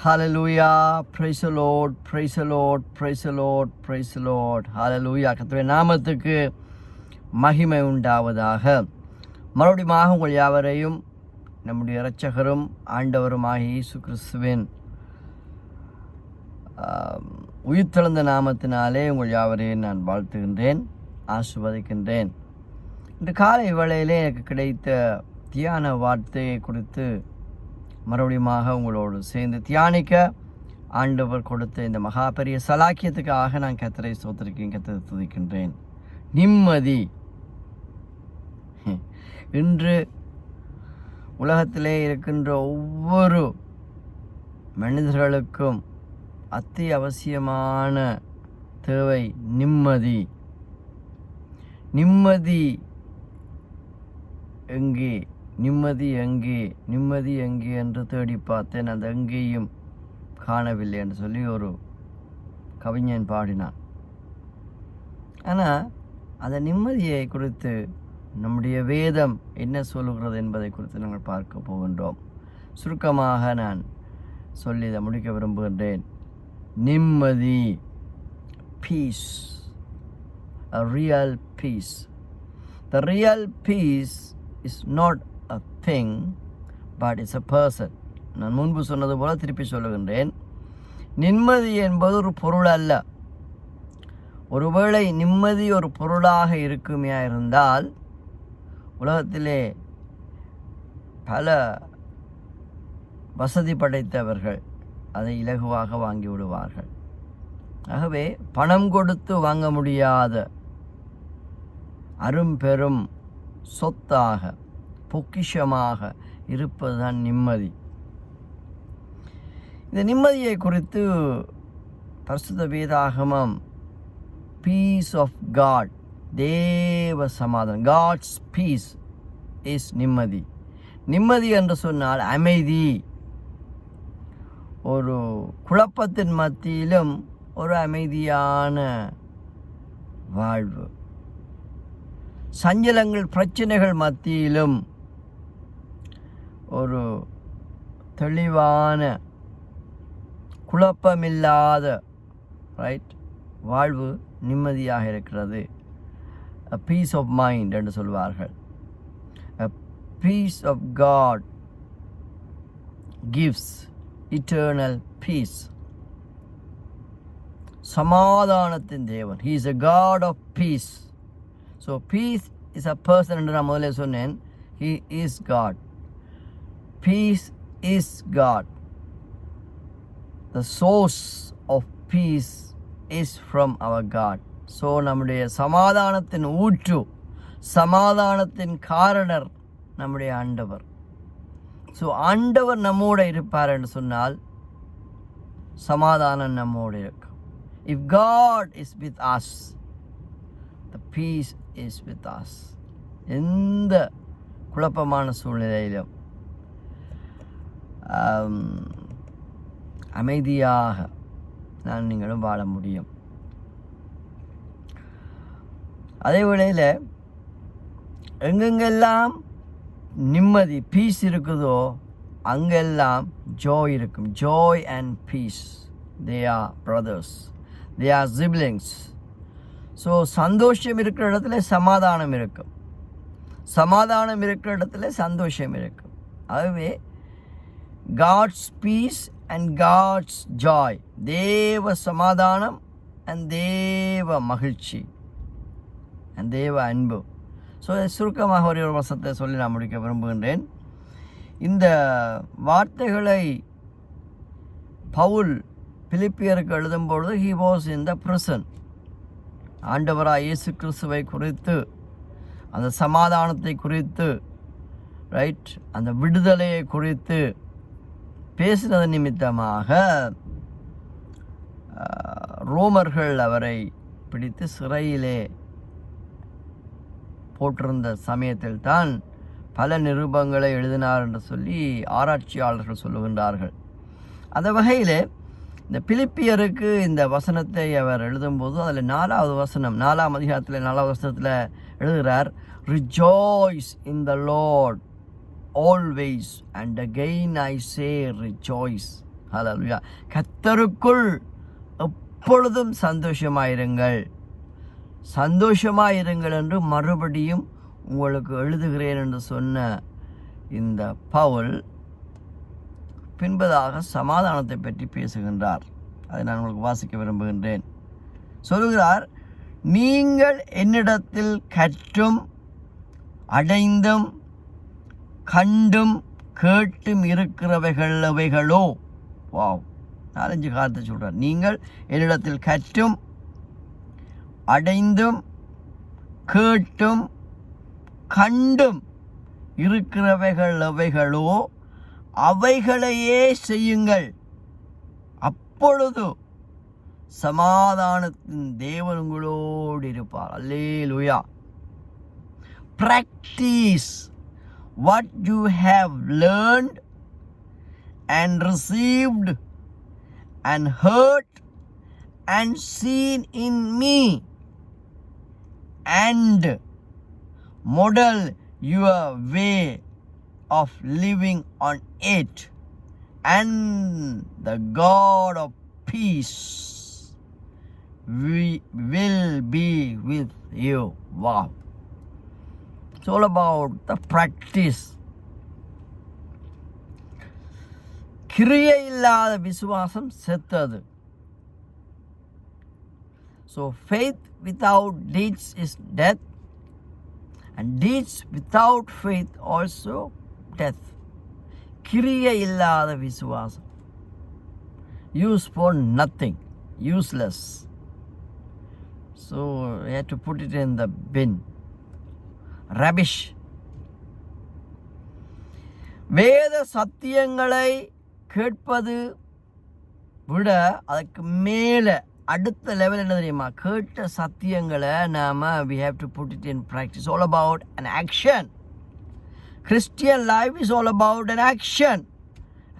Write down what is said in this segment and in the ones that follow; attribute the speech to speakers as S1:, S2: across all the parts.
S1: Hallelujah. Praise the Lord. Praise the Lord. Praise the Lord. Praise the Lord. Hallelujah. கர்த்தருடைய நாமத்துக்கு மகிமை உண்டாவதாக. மறுபடியும் உங்கள் யாவரையும் நம்முடைய இரட்சகரும் ஆண்டவருமாகிய இயேசு கிறிஸ்துவின் உயிர்த்தெழுந்த நாமத்தினாலே உங்கள் யாவரையும் நான் வாழ்த்துகின்றேன், ஆசீர்வதிக்கின்றேன். இன்று காலை வேளையிலே எனக்கு கிடைத்த தியான வார்த்தையை குறித்து மறுபடியும் உங்களோடு சேர்ந்து தியானிக்க ஆண்டவர் கொடுத்த இந்த மகா பெரிய சலாக்கியத்துக்காக நான் கர்த்தரை ஸ்தோத்திரிக்கிறேன், கர்த்தரை துதிக்கின்றேன். நிம்மதி. இன்று உலகத்திலே இருக்கின்ற ஒவ்வொரு மனிதர்களுக்கும் அத்தியாவசியமான தேவை நிம்மதி. நிம்மதி எங்கே, நிம்மதி எங்கே, நிம்மதி எங்கே என்று தேடி பார்த்தேன், அந்த எங்கேயும் காணவில்லை என்று சொல்லி ஒரு கவிஞன் பாடினான். ஆனால் அந்த நிம்மதியை குறித்து நம்முடைய வேதம் என்ன சொல்லுகிறது என்பதை குறித்து நாங்கள் பார்க்க போகின்றோம். சுருக்கமாக நான் சொல்லி இதை முடிக்க விரும்புகின்றேன். நிம்மதி, piece, a real peace. The real peace is not a thing, but it's a person. நான் முன்பு சொன்னது போல திருப்பி சொல்லுகின்றேன். நிம்மதி என்பது ஒரு பொருள் அல்ல. ஒருவேளை நிம்மதி ஒரு பொருளாக இருக்குமே இருந்தால் உலகத்திலே பல வசதி படைத்தவர்கள் அதை இலகுவாக வாங்கி விடுவார்கள். ஆகவே பணம் கொடுத்து வாங்க முடியாத அரும்பெரும் சொத்தாக, பொக்கிஷமாக இருப்பதுதான் நிம்மதி. இந்த நிம்மதியை குறித்து பரிசுத்த வேதாகமம் பீஸ் ஆஃப் காட், தேவ சமாதானம், காட்ஸ் பீஸ் இஸ் நிம்மதி. நிம்மதி என்று சொன்னால் அமைதி. ஒரு குழப்பத்தின் மத்தியிலும் ஒரு அமைதியான வாழ்வு. சஞ்சலங்கள், பிரச்சனைகள் மத்தியிலும் ஒரு தெளிவான, குழப்பமில்லாத வாழ்வு நிம்மதியாக இருக்கிறது. A peace of mind என்று சொல்வார்கள். A peace of God gives eternal peace. சமாதானத்தின் தேவன். He is a God of peace. So peace is a person என்று நான் முதல்ல சொன்னேன். He is God. Peace is God. The source of peace is from our God. So நம்முடைய சமாதானத்தின் ஊற்று, சமாதானத்தின் காரணர் நம்முடைய ஆண்டவர். ஸோ ஆண்டவர் நம்மோடு இருப்பார் என்று சொன்னால் சமாதானம் நம்மோடு இருக்கும். If God is with us, the peace is with us. எந்த குழப்பமான சூழ்நிலையிலும் அமைதியாக நான் நீங்களும் வாழ முடியும். அதே வேளையில் எங்கெங்கெல்லாம் நிம்மதி, பீஸ் இருக்குதோ அங்கெல்லாம் ஜோய் இருக்கும். Joy and peace, they are brothers, they are siblings. So சந்தோஷம் இருக்கிற இடத்துல சமாதானம் இருக்கும், சமாதானம் இருக்கிற இடத்துல சந்தோஷம் இருக்கும். ஆகவே God's peace and God's joy, தேவ சமாதானம் அண்ட் தேவ மகிழ்ச்சி, தேவ அன்பு. ஸோ சுருக்கமாக ஒரு வசனத்தை சொல்லி நான் முடிக்க விரும்புகின்றேன். இந்த வார்த்தைகளை Pavul பிலிப்பியருக்கு எழுதும்பொழுது he was in the prison. ஆண்டவராய் இயேசு கிறிஸ்துவை குறித்து, அந்த சமாதானத்தை குறித்து, அந்த விடுதலையை குறித்து பேசினது நிமித்தமாக ரோமர்கள் அவரை பிடித்து சிறையிலே போட்டிருந்த சமயத்தில் தான் பல நிருபங்களை எழுதினார் என்று சொல்லி ஆராய்ச்சியாளர்கள் சொல்லுகின்றார்கள். அந்த வகையில் இந்த பிலிப்பியருக்கு இந்த வசனத்தை அவர் எழுதும்போது அதில் 4வது வசனம், 4ஆம் அதிகாரத்தில் 4வது வசனத்தில் எழுதுகிறார், rejoice in the Lord always, and again I say rejoice. ஹல்லேலூயா. கர்த்தருக்குள் எப்பொழுதும் சந்தோஷமாயிருங்கள், சந்தோஷமாயிருங்கள் என்று மறுபடியும் உங்களுக்கு எழுதுகிறேன் என்று சொன்ன இந்த பவுல் பின்பதாக சமாதானத்தை பற்றி பேசுகின்றார். அதை நான் உங்களுக்கு வாசிக்க விரும்புகின்றேன். சொல்கிறார், நீங்கள் என்னிடத்தில் கற்றும் அடைந்தும் கண்டும் கேட்டும் இருக்கிறவைகளோ. வாவ், 4-5 காலத்தை சொல்கிறார். நீங்கள் என்னிடத்தில் கற்றும் அடைந்தும் கேட்டும் கண்டும் இருக்கிறவைகளோ அவைகளையே செய்யுங்கள், அப்பொழுது சமாதானத்தின் தேவன் உங்களோடு இருப்பார். அல்லேலூயா. Practice what you have learned and received and heard and seen in me, and model your way of living on it, and the God of peace will be with you. Wow. It's all about the practice. கிரியை இல்லாத விசுவாசம் செத்தது. So faith without deeds is death, and deeds without faith also death. கிரியை இல்லாத விசுவாசம், use for nothing, useless. So you have to put it in the bin, rubbish. வேத சத்தியங்களை கேட்பது விட அதுக்கு மேலே அடுத்த லெவல் என்ன தெரியுமா? கேட்ட சத்தியங்களை நாம் we have to put it in practice. All about an action. Christian life is all about an action.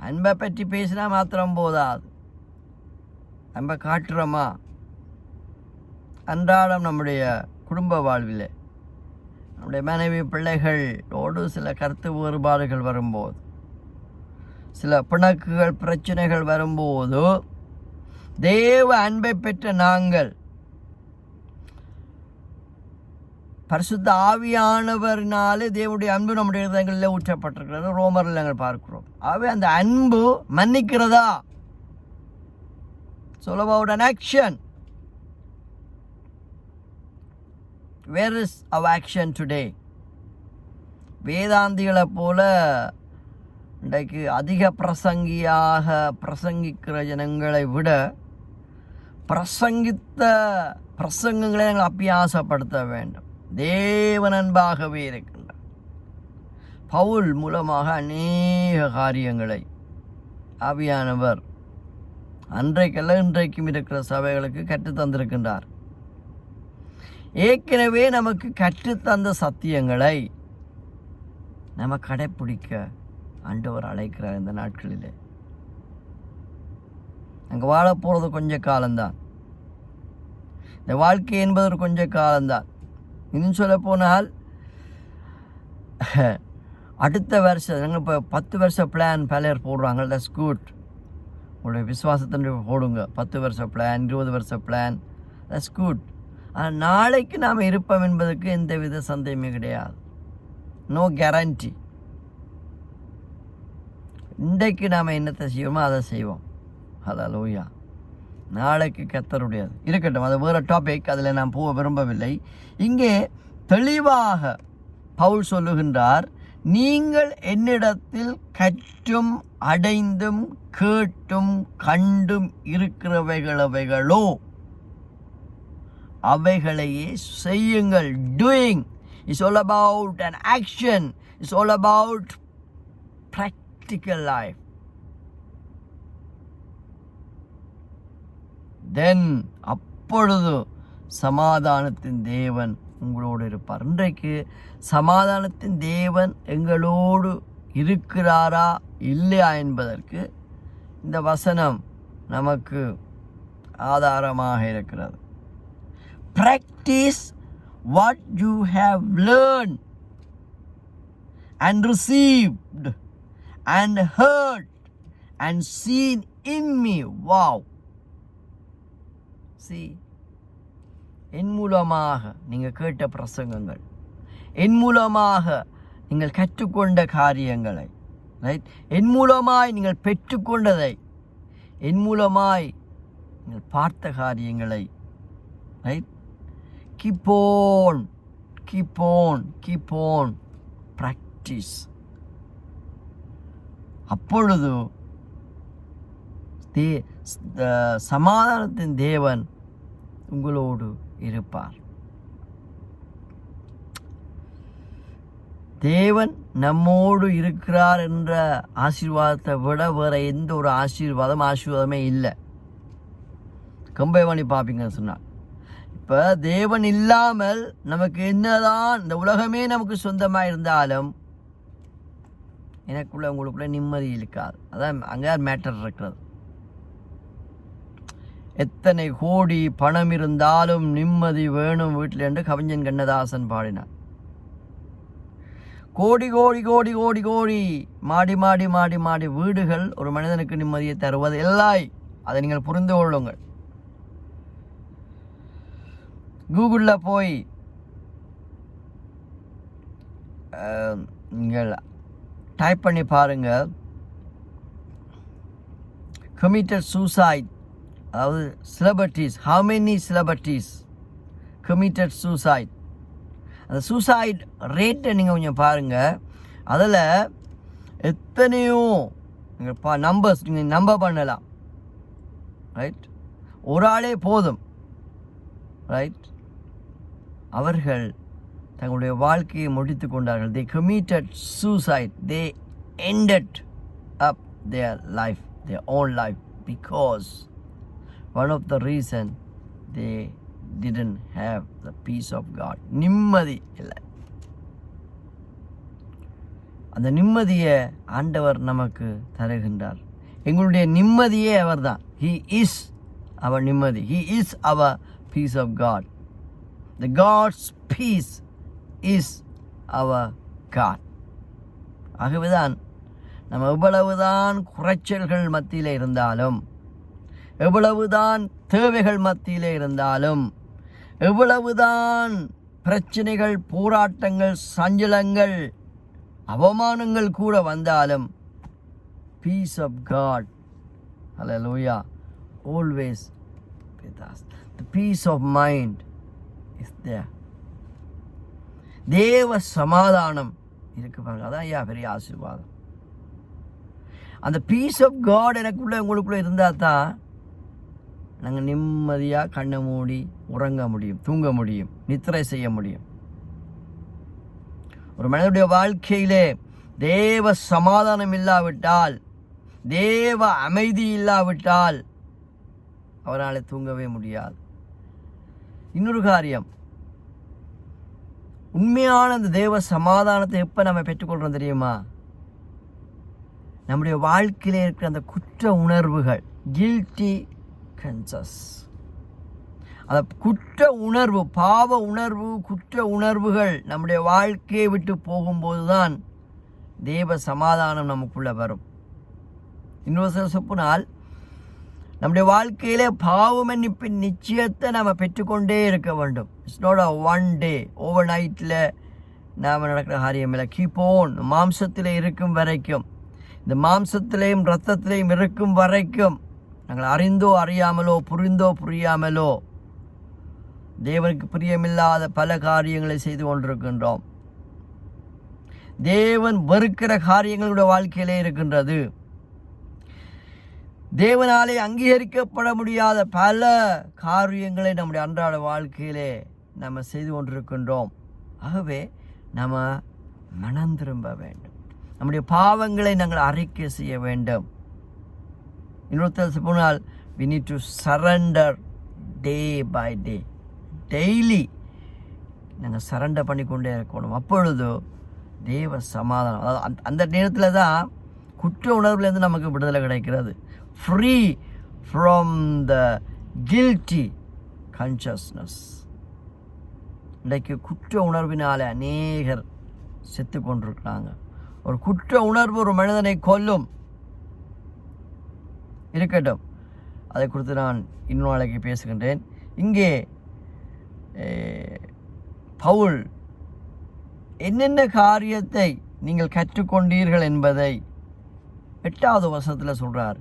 S1: அன்பை பற்றி பேசினா மாத்திரம் போதாது. அன்பை காட்டுறோமா? அன்றாடம் நம்முடைய குடும்ப வாழ்வில் நம்முடைய மனைவி பிள்ளைகளோடு சில கருத்து வேறுபாடுகள் வரும்போது, சில பிணக்குகள் பிரச்சனைகள் வரும்போது, தேவ அன்பை பெற்ற நாங்கள் பரிசுத்த ஆவியானவரினாலே தேவனுடைய அன்பு நம்முடைய இதயங்களில் ஊற்றப்பட்டிருக்கிறது. ரோமரில் நாங்கள் பார்க்கிறோம். ஆகவே அந்த அன்பு மன்னிக்கிறதா? It's all about an action. Where is our action today? வேதாந்திகளை போல இன்றைக்கு அதிக பிரசங்கியாக பிரசங்கிக்கிற ஜனங்களை விட பிரசங்கித்த பிரசங்கங்களை நாங்கள் அபியாசப்படுத்த வேண்டும். தேவன் அன்பாகவே இருக்கின்றார். பவுல் மூலமாக அநேக காரியங்களை ஆவியானவர் அன்றைக்கல்ல இன்றைக்கும் இருக்கிற சபைகளுக்கு கற்றுத்தந்திருக்கின்றார். ஏற்கனவே நமக்கு கற்றுத்தந்த சத்தியங்களை நம்ம கடைப்பிடிக்க ஆண்டவர் அழைக்கிறார். இந்த நாட்களில் அங்கே வாழ போகிறது கொஞ்ச காலம்தான். இந்த வாழ்க்கை என்பது ஒரு கொஞ்ச காலம்தான். இன்னும் சொல்ல போனால் அடுத்த வருஷம் நாங்கள் இப்போ 10 வருஷ பிளான் பலர் போடுறாங்க. That's good. உங்களுடைய விசுவாசத்தை போடுங்க. 10 வருஷ பிளான், 20 வருஷ பிளான், தட்ஸ் குட். ஆனால் நாளைக்கு நாம் இருப்போம் என்பதற்கு எந்தவித சந்தேகமே கிடையாது. No guarantee. இன்றைக்கு நாம் என்னத்தை செய்வோமோ அதை செய்வோம். ஹல்லேலூயா. நாளைக்கு கர்த்தருடையது இருக்கட்டும். அது வேறு டாபிக், அதில் நான் போக விரும்பவில்லை. இங்கே தெளிவாக பவுல் சொல்லுகின்றார், நீங்கள் என்னிடத்தில் கற்றும் அடைந்தும் கேட்டும் கண்டும் இருக்கிறவைகளோ அவைகளையே செய்யுங்கள். Doing is all about an action. It's all about practical life. Then அப்பொழுது சமாதானத்தின் தேவன் உங்களோடு இருப்பார். இன்றைக்கு சமாதானத்தின் தேவன் எங்களோடு இருக்கிறாரா இல்லையா என்பதற்கு இந்த வசனம் நமக்கு ஆதாரமாக இருக்கிறது. Practice what you have learned and received and heard and seen in me. Wow. See, என் மூலமாக நீங்கள் கேட்ட பிரசங்கங்கள், என் மூலமாக நீங்கள் கற்றுக்கொண்ட காரியங்களை, ரைட், என் மூலமாய் நீங்கள் பெற்றுக்கொண்டதை, என் மூலமாய் நீங்கள் பார்த்த காரியங்களை, ரைட், keep on practice. அப்பொழுது சமாதானத்தின் தேவன் உங்களோடு இருப்பார். தேவன் நம்மோடு இருக்கிறார் என்ற ஆசீர்வாதத்தை விட வேற எந்த ஒரு ஆசீர்வாதமே இல்லை. கம்பை பண்ணி பார்ப்பீங்கன்னு சொன்னார். இப்போ தேவன் இல்லாமல் நமக்கு என்னதான் இந்த உலகமே நமக்கு சொந்தமாக இருந்தாலும் எனக்குள்ள உங்களுக்குள்ள நிம்மதி இருக்காது. அதான் அங்கே மேட்டர் இருக்கிறது. எத்தனை கோடி பணம் இருந்தாலும் நிம்மதி வேணும் வீட்டில் என்று கவிஞன் கண்ணதாசன் பாடினார். கோடி கோடி கோடி கோடி கோடி மாடி மாடி மாடி மாடி வீடுகள் ஒரு மனிதனுக்கு நிம்மதியை தருவது இல்லை. அதை நீங்கள் புரிந்து கொள்ளுங்கள். கூகுளில் போய் நீங்கள் டைப் பண்ணி பாருங்கள், committed suicide, அதாவது celebrities, how many celebrities committed suicide. அந்த சூசைட் ரேட்டை நீங்கள் கொஞ்சம் பாருங்கள். அதில் எத்தனையோ நீங்கள் நம்பர்ஸ் நீங்கள் நம்பர் பண்ணலாம். ரைட், ஒரு ஆளே போதும். ரைட், அவர்கள் தங்களுடைய வாழ்க்கையை முடித்து கொண்டார்கள். they committed suicide, they ended up their life, their own life, because one of the reason they didn't have the peace of God. நிம்மதி இல்லை. அந்த நிம்மதியை ஆண்டவர் நமக்கு தருகின்றார். எங்களுடைய நிம்மதியே அவர் தான். he is our நிம்மதி. he is our peace of God. the God's peace is our God. ஆகவேதான் நம்ம எவ்வளவுதான் குறைச்சல்கள் மத்தியில் இருந்தாலும், எவ்வளவுதான் தேவைகள் மத்தியில் இருந்தாலும், எவ்வளவுதான் பிரச்சனைகள், போராட்டங்கள், சஞ்சலங்கள், அவமானங்கள் கூட வந்தாலும், peace of God, hallelujah, always with us. The peace of mind is there. தேவ சமாதானம் இருக்கு பாருங்க. அதான் ஐயா பெரிய ஆசீர்வாதம். அந்த பீஸ் ஆஃப் காட் எனக்குள்ள உங்களுக்குள்ள இருந்தால் தான் நாங்கள் நிம்மதியாக கண்ணை மூடி உறங்க முடியும், தூங்க முடியும், நித்திரை செய்ய முடியும். ஒரு மனிதனுடைய வாழ்க்கையிலே தேவ சமாதானம் இல்லாவிட்டால், தேவ அமைதி இல்லாவிட்டால் அவரால் தூங்கவே முடியாது. இன்னொரு காரியம், உண்மையான அந்த தேவ சமாதானத்தை எப்போ நம்ம பெற்றுக்கொள்கிறோம் தெரியுமா? நம்முடைய வாழ்க்கையில் இருக்கிற அந்த குற்ற உணர்வுகள், கில்ட்டி கன்சஸ், அந்த குற்ற உணர்வு, பாவ உணர்வு, குற்ற உணர்வுகள் நம்முடைய வாழ்க்கையை விட்டு போகும்போது தான் தேவ சமாதானம் நமக்குள்ள வரும். இன்னொரு சொப்பினால் நம்முடைய வாழ்க்கையிலே பாவ மன்னிப்பின் நிச்சயத்தை நாம் பெற்றுக்கொண்டே இருக்க வேண்டும். It's not a one day, over நைட்டில் நாம் நடக்கிற காரியம் இல்லை. Keep on. மாம்சத்தில் இருக்கும் வரைக்கும், இந்த மாம்சத்திலேயும் இரத்தத்திலேயும் இருக்கும் வரைக்கும் நாங்கள் அறிந்தோ அறியாமலோ, புரிந்தோ புரியாமலோ தேவனுக்கு பிரியமில்லாத பல காரியங்களை செய்து கொண்டிருக்கின்றோம். தேவன் வெறுக்கிற காரியங்களுடைய வாழ்க்கையிலே இருக்கின்றது. தேவனாலே அங்கீகரிக்கப்பட முடியாத பல காரியங்களை நம்முடைய அன்றாட வாழ்க்கையிலே நம்ம செய்து கொண்டிருக்கின்றோம். ஆகவே நம்ம மனம் திரும்ப வேண்டும். நம்முடைய பாவங்களை நாங்கள் அறிக்கை செய்ய வேண்டும். இன்னொருத்தர் போனால் we need to surrender day by day. Daily நாங்கள் சரண்டர் பண்ணிக்கொண்டே இருக்கணும். அப்பொழுது தேவ சமாதானம், அதாவது அந்த நேரத்தில் தான் குற்ற உணர்வுலேருந்து நமக்கு விடுதலை கிடைக்கிறது. free from the guilty consciousness. இன்றைக்கு குற்ற உணர்வினால் அநேகர் செத்து கொண்டிருக்கிறாங்க. ஒரு குற்ற உணர்வு ஒரு மனிதனை கொல்லும். இருக்கட்டும், அதை குறித்து நான் இன்னொரு நாளைக்கு பேசுகின்றேன். இங்கே பவுல் என்னென்ன காரியத்தை நீங்கள் கற்றுக்கொண்டீர்கள் என்பதை 8வது வசனத்தில் சொல்கிறார்.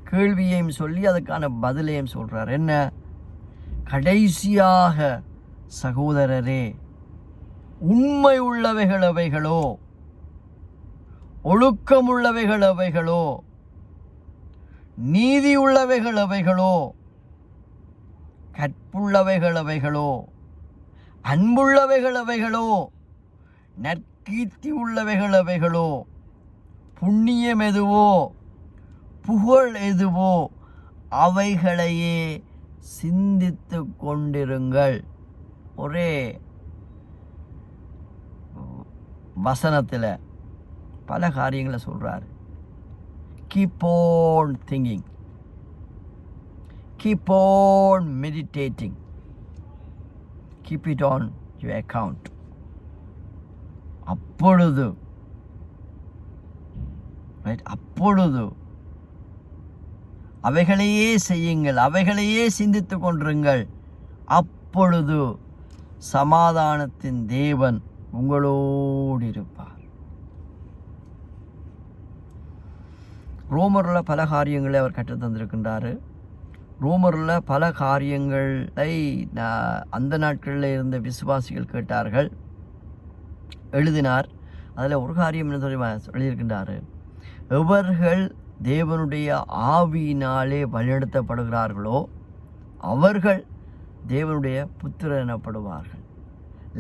S1: கேள்வியையும் சொல்லி அதுக்கான பதிலையும் சொல்கிறார். என்ன? கடைசியாக சகோதரரே, உண்மை உள்ளவைகள் அவைகளோ, ஒழுக்கமுள்ளவைகள் அவைகளோ, நீதி உள்ளவைகள் அவைகளோ, கற்புள்ளவைகள் அவைகளோ, அன்புள்ளவைகள் அவைகளோ, நற்கீர்த்தி உள்ளவைகள் அவைகளோ, புண்ணியம் எதுவோ, புகழ் எதுவோ, அவைகளையே சிந்தித்து கொண்டிருங்கள். ஒரே வசனத்தில் பல காரியங்களை சொல்கிறார். Keep on thinking, keep on meditating, keep it on your account. அப்பொழுது அவைகளையே செய்யுங்கள், அவைகளையே சிந்தித்து கொண்டிருங்கள். அப்பொழுது சமாதானத்தின் தேவன் உங்களோடு இருப்பார். ரோமரில் பல காரியங்களை அவர் கற்றுத்தந்திருக்கின்றார். ரோமரில் பல காரியங்களை அந்த நாட்களில் இருந்த விசுவாசிகள் கேட்டார்கள், எழுதினார். அதில் ஒரு காரியம் என்ன எழுதியிருக்கின்றார்? எவர்கள் தேவனுடைய ஆவியினாலே வழிநடத்தப்படுகிறார்களோ அவர்கள் தேவனுடைய புத்திரர் எனப்படுவார்கள்.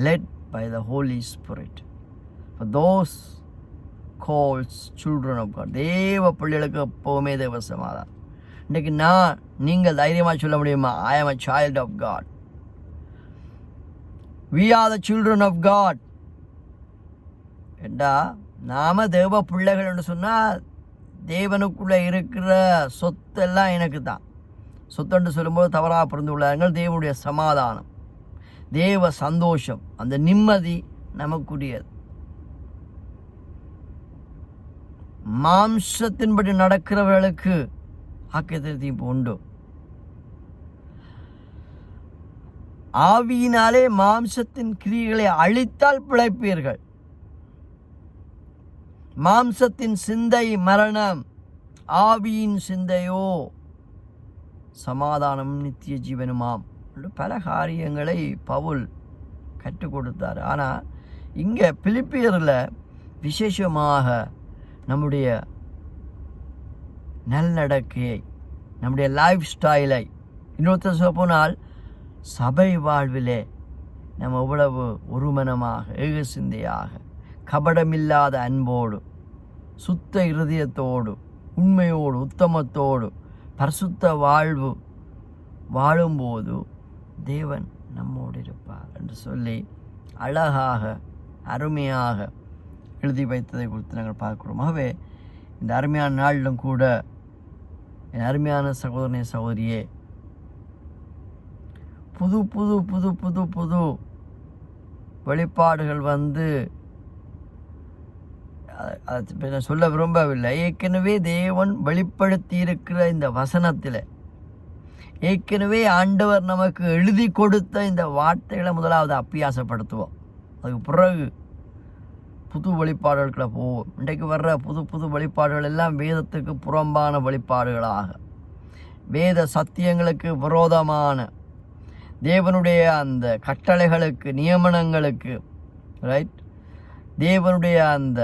S1: Let by the holy spirit for those calls children of God. தேவ பிள்ளைகளுக்கு எப்போவுமே தேவ சமாதானம். இன்றைக்கு நீங்கள் தைரியமாக சொல்ல முடியுமா? I am a child of God. We are the children of God. ஏண்டா நாம தேவ பிள்ளைகள் என்று சொன்னால் தேவனுக்குள்ளே இருக்கிற சொத்தெல்லாம் எனக்கு தான். சொத்தென்று சொல்லும்போது தவறாக புரிந்து கொள்ளார்கள். தேவனுடைய சமாதானம், தேவ சந்தோஷம், அந்த நிம்மதி நமக்குரியது. மாம்சத்தின்படி நடக்கிறவர்களுக்கு ஆக்கியத்தையும் உண்டு. ஆவியினாலே மாம்சத்தின் கிரியைகளை அழித்தால் பிழைப்பீர்கள். மாம்சத்தின் சிந்தை மரணம், ஆவியின் சிந்தையோ சமாதானம் நித்திய ஜீவனுமாம். பல காரியங்களை பவுல் கற்றுக் கொடுத்தார். ஆனால் இங்கே பிலிப்பியரில் விசேஷமாக நம்முடைய நல்லடக்கையை, நம்முடைய லைஃப் ஸ்டைலை, இன்னொருத்தர் சொல்ல போனால் சபை வாழ்விலே நம்ம எவ்வளவு ஒருமனமாக, ஏக சிந்தையாக, கபடமில்லாத அன்போடு, சுத்த இருதயத்தோடு, உண்மையோடு, உத்தமத்தோடு பரிசுத்த வாழ்வு வாழும்போது தேவன் நம்மோடு இருப்பார் என்று சொல்லி அழகாக அருமையாக எழுதி வைத்ததை குறித்து நாங்கள் பார்க்கிறோம். ஆகவே இந்த அருமையான நாளிலும் கூட என் அருமையான சகோதரனே சகோதரியே, புது புது புது புது புது வெளிப்பாடுகள் சொல்ல விரும்பவில்லை. ஏற்கனவே தேவன் வெளிப்படுத்தி இருக்கிற இந்த வசனத்தில், ஏற்கனவே ஆண்டவர் நமக்கு எழுதி கொடுத்த இந்த வார்த்தைகளை முதலாவது அபியாசப்படுத்துவோம். அதுக்கு பிறகு புது வெளிப்பாடுகளுக்குள்ள போவோம். இன்றைக்கு வர்ற புது புது வெளிப்பாடுகள் எல்லாம் வேதத்துக்கு புறம்பான வெளிப்பாடுகளாக, வேத சத்தியங்களுக்கு விரோதமான, தேவனுடைய அந்த கட்டளைகளுக்கு, நியமனங்களுக்கு, ரைட், தேவனுடைய அந்த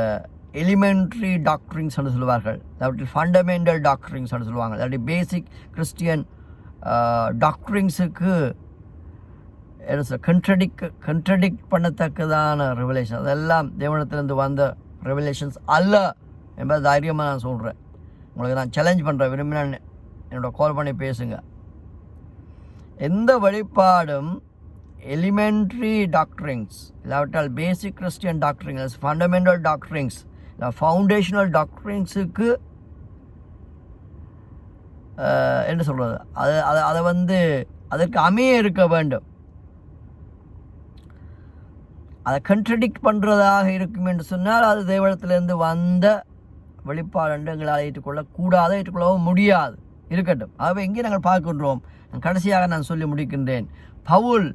S1: எலிமெண்ட்ரி டாக்டரிங்ஸ் என்று சொல்லுவார்கள், அதாவது ஃபண்டமெண்டல் டாக்டரிங்ஸ் என்று சொல்லுவாங்க, அதாவது பேசிக் கிறிஸ்டியன் டாக்டரிங்ஸுக்கு கண்ட்ரடிக்ட் பண்ணத்தக்கதான ரெவலேஷன், அதெல்லாம் தேவனத்திலிருந்து வந்த ரெவலேஷன்ஸ் அல்ல என்பது தைரியமாக நான் சொல்கிறேன். உங்களுக்கு நான் சேலஞ்ச் பண்ணுறேன், விரும்பினா என்னோட கால் பண்ணி பேசுங்க. எந்த வெளிப்பாடும் எலிமெண்ட்ரி டாக்டரிங்ஸ் இல்லாவிட்டால் பேசிக் கிறிஸ்டியன் டாக்டரிங்ஸ், ஃபண்டமெண்டல் டாக்டரிங்ஸ், ஃபவுண்டேஷனல் டாக்டரிங்ஸுக்கு என்ன சொல்கிறது, அதை அதற்கு அமைய இருக்க வேண்டும். அதை கண்ட்ரடிக்ட் பண்ணுறதாக இருக்கும் என்று சொன்னால் அது தேவனத்திலிருந்து வந்த வெளிப்பாடு என்று எங்களால் ஏற்றுக்கொள்ளக்கூடாது, ஏற்றுக்கொள்ளவும் முடியாது. இருக்கட்டும். ஆகவே இங்கே நாங்கள் பார்க்கின்றோம். கடைசியாக நான் சொல்லி முடிக்கின்றேன். பவுல்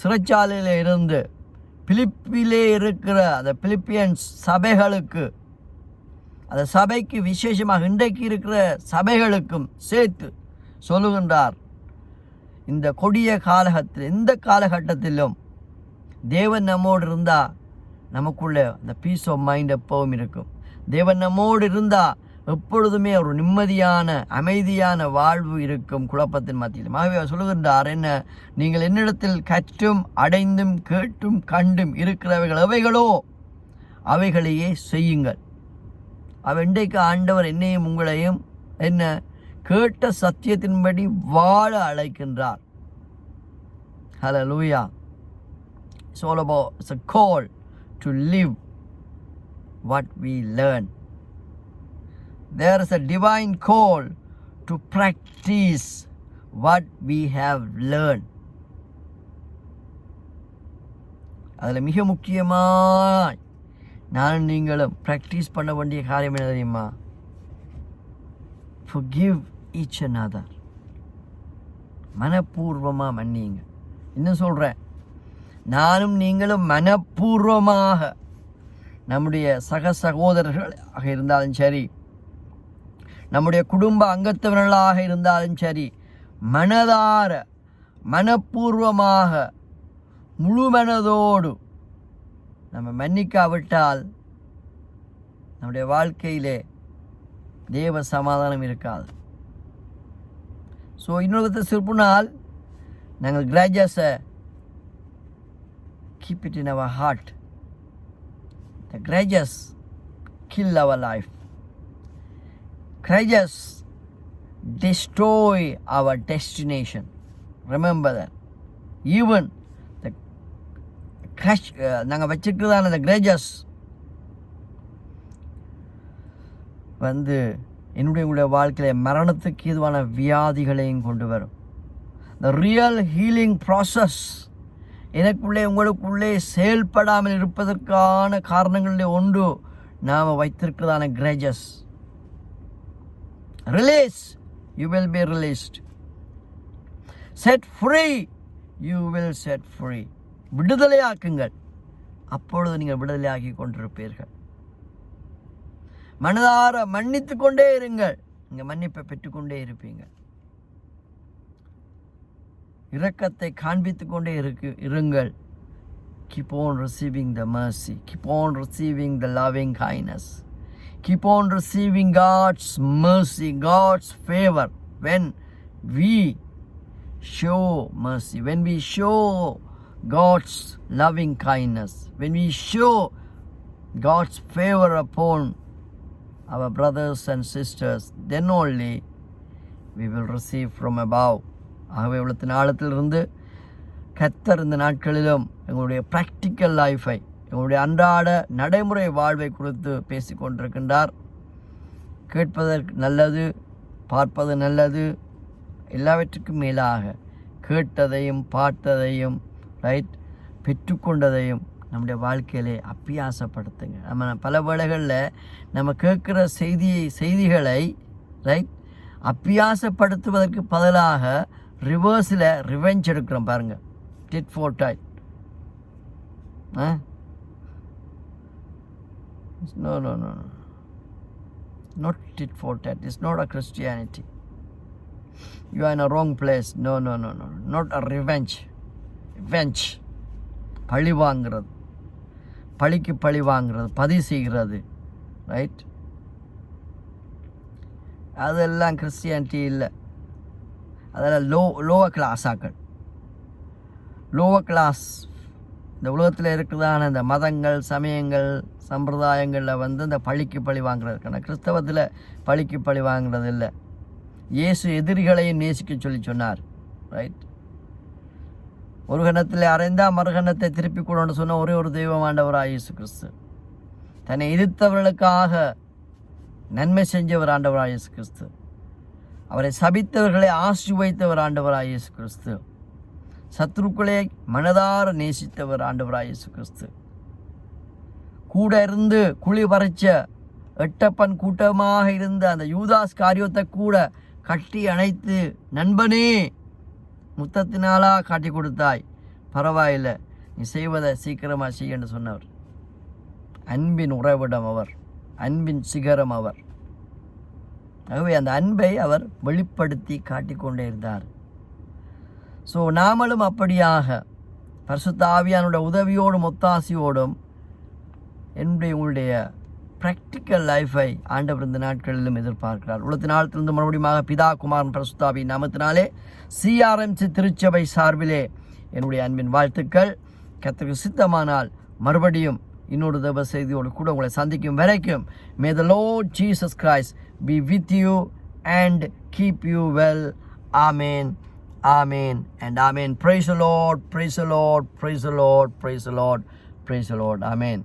S1: சிறைச்சாலையில் இருந்து பிலிப்பிலே இருக்கிற அந்த பிலிப்பியன்ஸ் சபைகளுக்கு, அந்த சபைக்கு விசேஷமாக இன்றைக்கு இருக்கிற சபைகளுக்கும் சேர்த்து சொல்லுகின்றார், இந்த கொடிய காலகட்டத்தில், இந்த காலகட்டத்திலும் தேவன் நம்மோடு இருந்தால் நமக்குள்ள அந்த பீஸ் ஆஃப் மைண்ட் எப்பவும் இருக்கும். தேவன் நம்மோடு இருந்தால் எப்பொழுதுமே ஒரு நிம்மதியான அமைதியான வாழ்வு இருக்கும் குழப்பத்தின் மத்தியில். ஆகவே சொல்லுகின்றார், என்ன, நீங்கள் என்னிடத்தில் கற்றும் அடைந்தும் கேட்டும் கண்டும் இருக்கிறவைகள் எவைகளோ அவைகளையே செய்யுங்கள். இன்றைக்கு ஆண்டவர் என்னையும் உங்களையும் என்ன கேட்ட சத்தியத்தின்படி வாழ அழைக்கின்றார். ஹல்லேலூயா. It's all about, it's a call to live what we learn. There is a divine call to practice what we have learned. அதில் மிக முக்கியமாக நானும் நீங்களும் ப்ராக்டிஸ் பண்ண வேண்டிய காரியம் என்ன தெரியுமா? Forgive each another. மனப்பூர்வமாக மன்னிங்க. இன்னும் சொல்கிறேன், நானும் நீங்களும் மனப்பூர்வமாக நம்முடைய சகோதரர்களாக இருந்தாலும் சரி, நம்முடைய குடும்ப அங்கத்தவர்களாக இருந்தாலும் சரி, மனதார மனப்பூர்வமாக முழு மனதோடு நம்ம மன்னிக்காவிட்டால் நம்முடைய வாழ்க்கையிலே தேவ சமாதானம் இருக்காது. ஸோ இன்னொரு சிறப்புனால் நாங்கள் கிராஜஸை keep it in our heart. The grudges kill our life. Grudges destroy our destination. Remember that. Even the crush, நாங்கள் வச்சுக்கிறதான the grudges வந்து என்னுடைய வாழ்க்கையில் மரணத்துக்கு ஏதுவான வியாதிகளையும் கொண்டு வரும். The real healing process எனக்குள்ளே உங்களுக்குள்ளே செயல்படாமல் இருப்பதற்கான காரணங்களில் ஒன்று நாம் வைத்திருக்கிறதான grudges. Release, you will be released. Set free, you will set free. விடுதலையாக்குங்கள், அப்பொழுது நீங்கள் விடுதலையாக்கி கொண்டிருப்பீர்கள். மனதார மன்னித்து கொண்டே இருங்கள், நீங்கள் மன்னிப்பை பெற்றுக்கொண்டே இருப்பீங்க. இரக்கத்தை காண்பித்து கொண்டே இருங்கள். Keep on receiving the mercy. Keep on receiving the loving kindness. Keep on receiving God's mercy, God's favor. When we show mercy, when we show God's loving kindness, when we show God's favor upon our brothers and sisters, then only we will receive from above. ஆகவே இவ்வளவு நாளத்திலிருந்து கர்த்தர் இந்த நாட்களிலும் எங்களுடைய practical லைஃபை, எங்களுடைய அன்றாட நடைமுறை வாழ்வை குறித்து பேசி கொண்டிருக்கின்றார். கேட்பதற்கு நல்லது, பார்ப்பது நல்லது, எல்லாவற்றுக்கும் மேலாக கேட்டதையும் பார்த்ததையும் பெற்றுக்கொண்டதையும் நம்முடைய வாழ்க்கையிலே அபியாசப்படுத்துங்க. நம்ம பல வேளைகளில் நம்ம கேட்குற செய்திகளை அபியாசப்படுத்துவதற்கு பதிலாக ரிவர்ஸில் ரிவெஞ்ச் எடுக்கிறோம். பாருங்கள், tit for tat. No. Not tit for tat. It's not a Christianity. You are in a wrong place. No. Not a revenge. Revenge. பழி வாங்கிறது, பழிக்கு பழி வாங்கிறது, பதி செய்கிறது. ரைட்? அதெல்லாம் கிறிஸ்டியானிட்டி இல்லை. அதெல்லாம் லோவர் கிளாஸ் ஆக்கள். லோவர் கிளாஸ் இந்த உலகத்தில் இருக்கிறதான இந்த மதங்கள், சமயங்கள், சம்பிரதாயங்களில் இந்த பழிக்கு பழி வாங்குறதுக்கான. கிறிஸ்தவத்தில் பழிக்கு பழி வாங்குறது இல்லை. இயேசு எதிரிகளையும் நேசிக்க சொன்னார். ரைட்? ஒரு கணத்தில் அறைந்தால் மறுகணத்தை திருப்பி கொண்டு சொன்ன ஒரே ஒரு தெய்வம் ஆண்டவராக இயேசு கிறிஸ்து. தன்னை எதிர்த்தவர்களுக்காக நன்மை செஞ்சவர் ஆண்டவராக இயேசு கிறிஸ்து. அவரை சபித்தவர்களை ஆசீர்வதித்தவர் ஆண்டவராக இயேசு கிறிஸ்து. சத்துருக்களை மனதார நேசித்தவர் ஆண்டவராக இயேசு கிறிஸ்து. கூட இருந்து குழி பறிச்ச எட்டப்பன் கூட்டமாக இருந்த அந்த யூதாஸ் காரியத்தை கூட கட்டி அணைத்து, நண்பனே முத்தத்தினாலா காட்டி கொடுத்தாய், பரவாயில்லை, நீ செய்வதை சீக்கிரமாக செய்யன்னு சொன்னவர். அன்பின் உறவிடம் அவர், அன்பின் சிகரம் அவர். ஆகவே அந்த அன்பை அவர் வெளிப்படுத்தி காட்டிக்கொண்டே இருந்தார். ஸோ நாமளும் அப்படியாக பரிசுத்த ஆவியானுடைய உதவியோடும் ஒத்தாசையோடும் உங்களுடைய ப்ராக்டிக்கல் லைஃபை ஆண்டவர் இந்த நாட்களிலும் எதிர்பார்க்கிறார். உலகத்து நாளத்திலிருந்து மறுபடியும் பிதா குமாரன் பரிசுத்தாவின் நாமத்தினாலே CRMC திருச்சபை சார்பிலே என்னுடைய அன்பின் வாழ்த்துக்கள். கர்த்தருக்கு சித்தமானால் மறுபடியும் இன்னொரு தேவ செய்தியோடு கூட உங்களை சந்திக்கும் வரைக்கும், may the Lord Jesus Christ be with you and keep you well. Amen, amen and amen. Praise the Lord, praise the Lord, praise the Lord, praise the Lord, praise the Lord. Amen.